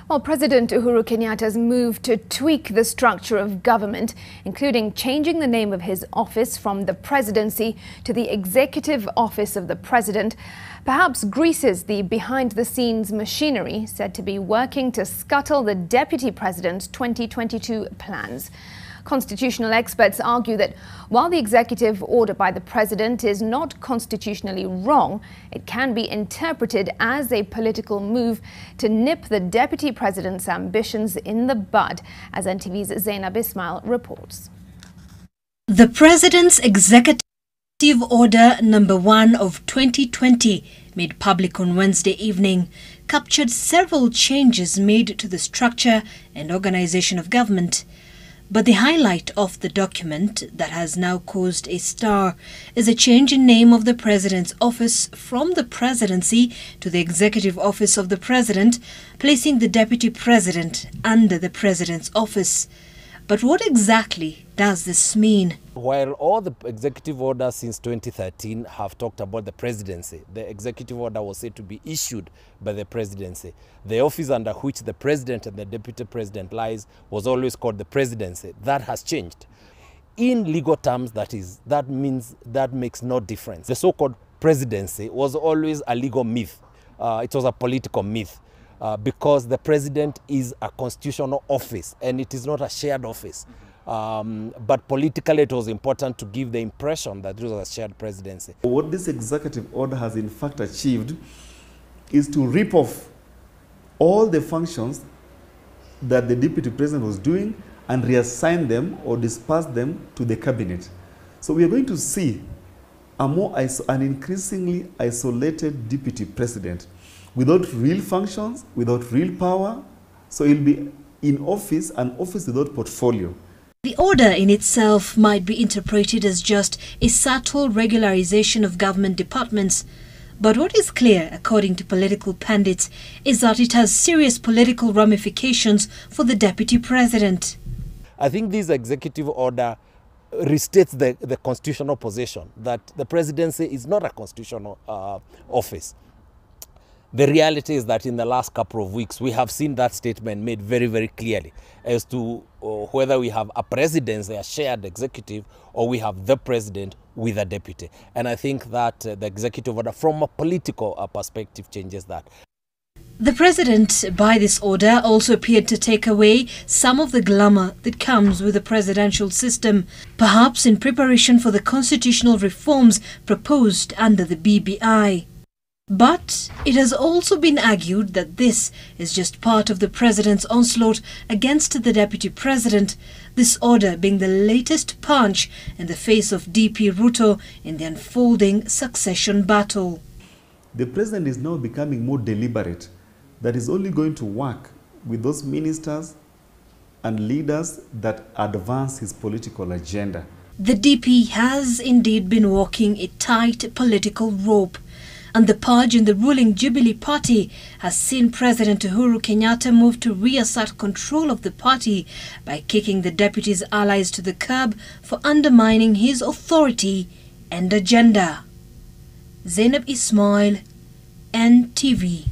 Well, President Uhuru Kenyatta's move to tweak the structure of government, including changing the name of his office from the presidency to the executive office of the president, perhaps greases the behind-the-scenes machinery said to be working to scuttle the deputy president's 2022 plans. Constitutional experts argue that while the executive order by the president is not constitutionally wrong, it can be interpreted as a political move to nip the deputy president's ambitions in the bud, as NTV's Zainab Ismail reports. The President's Executive Order No. 1 of 2020, made public on Wednesday evening, captured several changes made to the structure and organization of government. But the highlight of the document that has now caused a stir is a change in name of the President's office from the presidency to the executive office of the President, placing the Deputy President under the President's office. But what exactly does this mean? While all the executive orders since 2013 have talked about the presidency, the executive order was said to be issued by the presidency. The office under which the president and the deputy president lies was always called the presidency. That has changed. In legal terms, that makes no difference. The so-called presidency was always a legal myth. It was a political myth. Because the president is a constitutional office and it is not a shared office. But politically it was important to give the impression that it was a shared presidency. What this executive order has in fact achieved is to rip off all the functions that the deputy president was doing and reassign them or disperse them to the cabinet. So we are going to see an increasingly isolated deputy president, without real functions, without real power. So he'll be in office, an office without portfolio. The order in itself might be interpreted as just a subtle regularization of government departments. But what is clear, according to political pundits, is that it has serious political ramifications for the deputy president. I think this executive order restates the constitutional position that the presidency is not a constitutional office. The reality is that in the last couple of weeks, we have seen that statement made very, very clearly as to whether we have a presidency, a shared executive, or we have the president with a deputy. And I think that the executive order, from a political perspective, changes that. The president, by this order, also appeared to take away some of the glamour that comes with the presidential system, perhaps in preparation for the constitutional reforms proposed under the BBI. But it has also been argued that this is just part of the president's onslaught against the deputy president, this order being the latest punch in the face of DP Ruto in the unfolding succession battle. The president is now becoming more deliberate, that is only going to work with those ministers and leaders that advance his political agenda. The DP has indeed been walking a tight political rope, and the purge in the ruling Jubilee Party has seen President Uhuru Kenyatta move to reassert control of the party by kicking the deputy's allies to the curb for undermining his authority and agenda. Zainab Ismail, NTV.